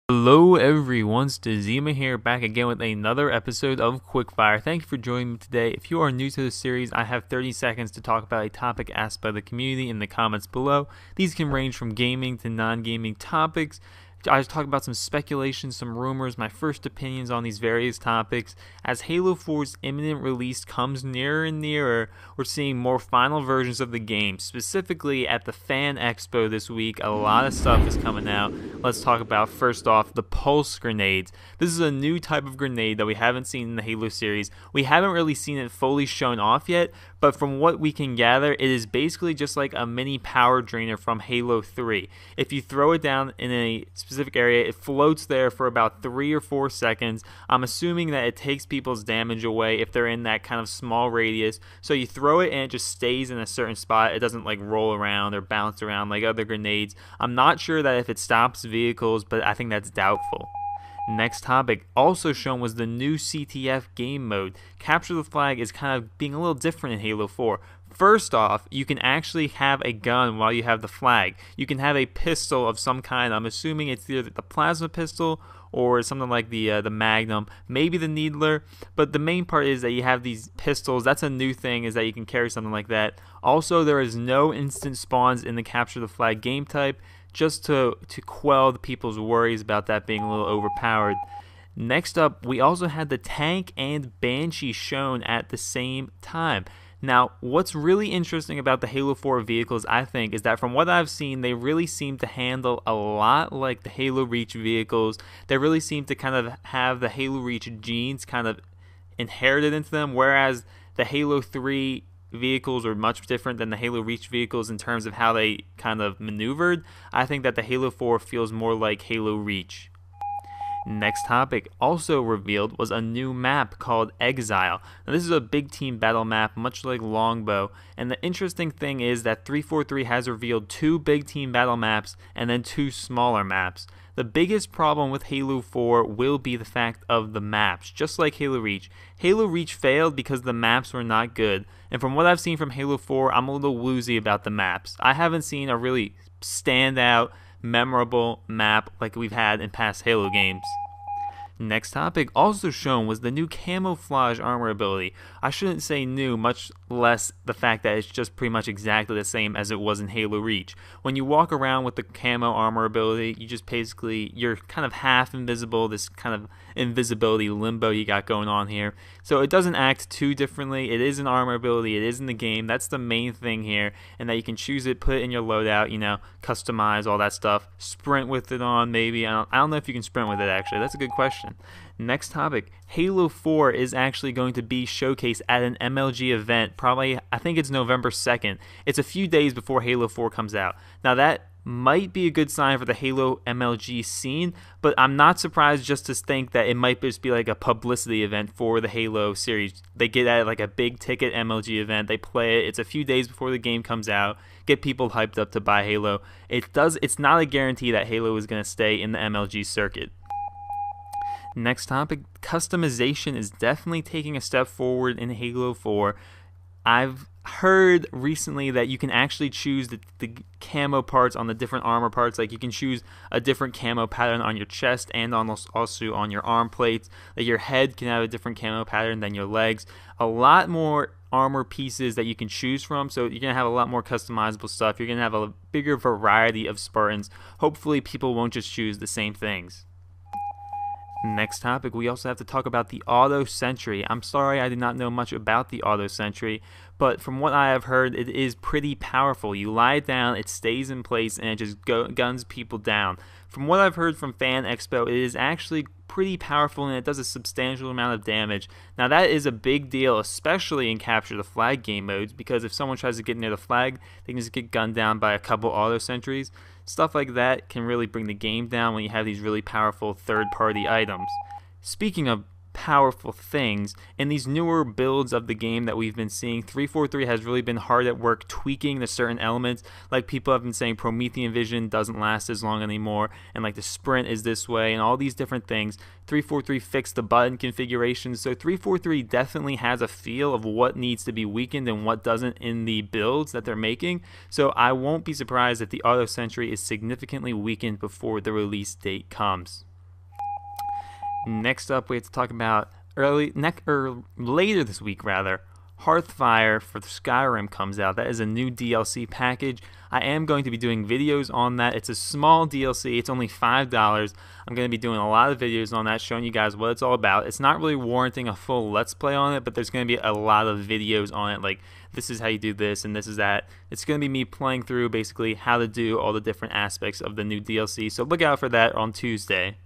Hello everyone, Stazima here, back again with another episode of Quickfire. Thank you for joining me today. If you are new to the series, I have 30 seconds to talk about a topic asked by the community in the comments below. These can range from gaming to non-gaming topics. I just talk about some speculation, some rumors, my first opinions on these various topics. As Halo 4's imminent release comes nearer and nearer, we're seeing more final versions of the game. Specifically at the Fan Expo this week, a lot of stuff is coming out. Let's talk about, first off, the pulse grenades. This is a new type of grenade that we haven't seen in the Halo series. We haven't really seen it fully shown off yet, but from what we can gather, it is basically just like a mini power drainer from Halo 3. If you throw it down in a specific area, it floats there for about 3 or 4 seconds. I'm assuming that it takes people's damage away if they're in that kind of small radius. So you throw it and it just stays in a certain spot. It doesn't like roll around or bounce around like other grenades. I'm not sure that if it stops vehicles, but I think that's doubtful. Next topic, also shown, was the new CTF game mode. Capture the Flag is kind of being a little different in Halo 4. First off, you can actually have a gun while you have the flag. You can have a pistol of some kind. I'm assuming it's either the plasma pistol or something like the Magnum, maybe the Needler. But the main part is that you have these pistols. That's a new thing, is that you can carry something like that. Also, there is no instant spawns in the Capture the Flag game type, just to quell the people's worries about that being a little overpowered. Next up, we also had the tank and Banshee shown at the same time. Now, what's really interesting about the Halo 4 vehicles, I think, is that from what I've seen, they really seem to handle a lot like the Halo Reach vehicles. They really seem to kind of have the Halo Reach genes kind of inherited into them, whereas the Halo 3 vehicles are much different than the Halo Reach vehicles in terms of how they kind of maneuvered. I think that the Halo 4 feels more like Halo Reach. Next topic, also revealed, was a new map called Exile. Now, this is a big team battle map, much like Longbow, and the interesting thing is that 343 has revealed 2 big team battle maps and then 2 smaller maps. The biggest problem with Halo 4 will be the fact of the maps, just like Halo Reach. Halo Reach failed because the maps were not good, and from what I've seen from Halo 4, I'm a little woozy about the maps. I haven't seen a really standout, memorable map like we've had in past Halo games. Next topic, also shown, was the new camouflage armor ability. I shouldn't say new, much less the fact that it's just pretty much exactly the same as it was in Halo Reach. When you walk around with the camo armor ability, you just basically, you're kind of half invisible, this kind of invisibility limbo you got going on here. So it doesn't act too differently. It is an armor ability, it is in the game. That's the main thing here, and that you can choose it, put it in your loadout, you know, customize all that stuff, sprint with it on maybe. I don't know if you can sprint with it actually. That's a good question. Next topic, Halo 4 is actually going to be showcased at an MLG event, probably, I think it's November 2nd. It's a few days before Halo 4 comes out. Now that might be a good sign for the Halo MLG scene, but I'm not surprised just to think that it might just be like a publicity event for the Halo series. They get at like a big ticket MLG event, they play it, it's a few days before the game comes out, get people hyped up to buy Halo. It's not a guarantee that Halo is going to stay in the MLG circuit. Next topic, customization is definitely taking a step forward in Halo 4. I've heard recently that you can actually choose the camo parts on the different armor parts. Like you can choose a different camo pattern on your chest and also on your arm plates. Like your head can have a different camo pattern than your legs. A lot more armor pieces that you can choose from, so you're going to have a lot more customizable stuff. You're going to have a bigger variety of Spartans. Hopefully people won't just choose the same things. Next topic, we also have to talk about the Auto Sentry. I'm sorry I did not know much about the Auto Sentry, but from what I have heard, it is pretty powerful. You lie it down, it stays in place, and it just guns people down. From what I've heard from Fan Expo, it is actually pretty powerful and it does a substantial amount of damage. Now that is a big deal, especially in Capture the Flag game modes, because if someone tries to get near the flag, they can just get gunned down by a couple auto sentries. Stuff like that can really bring the game down when you have these really powerful third-party items. Speaking of powerful things, in these newer builds of the game that we've been seeing, 343 has really been hard at work tweaking the certain elements. Like people have been saying Promethean vision doesn't last as long anymore, and like the sprint is this way, and all these different things. 343 fixed the button configurations, so 343 definitely has a feel of what needs to be weakened and what doesn't in the builds that they're making. So I won't be surprised if the auto sentry is significantly weakened before the release date comes. Next up, we have to talk about later this week, Hearthfire for Skyrim comes out. That is a new DLC package. I am going to be doing videos on that. It's a small DLC. It's only $5. I'm going to be doing a lot of videos on that, showing you guys what it's all about. It's not really warranting a full Let's Play on it, but there's going to be a lot of videos on it, like this is how you do this and this is that. It's going to be me playing through basically how to do all the different aspects of the new DLC, so look out for that on Tuesday.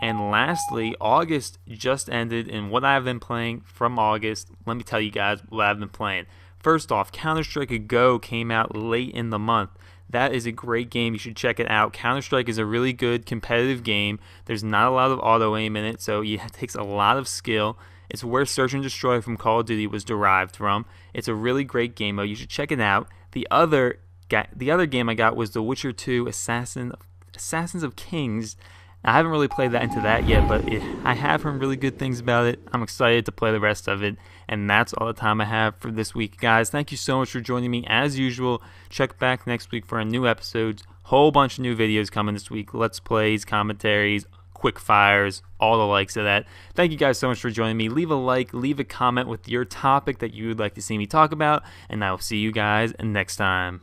And lastly, August just ended, and what I've been playing from August, let me tell you guys what I've been playing. First off, Counter-Strike Go came out late in the month. That is a great game. You should check it out. Counter-Strike is a really good competitive game. There's not a lot of auto-aim in it, so it takes a lot of skill. It's where Search and Destroy from Call of Duty was derived from. It's a really great game, though. You should check it out. The other game I got was The Witcher 2 Assassins of Kings. I haven't really played that into that yet, but I have heard really good things about it. I'm excited to play the rest of it, and that's all the time I have for this week, guys. Thank you so much for joining me. As usual, check back next week for our new episodes. Whole bunch of new videos coming this week. Let's Plays, commentaries, quick fires, all the likes of that. Thank you guys so much for joining me. Leave a like, leave a comment with your topic that you would like to see me talk about, and I will see you guys next time.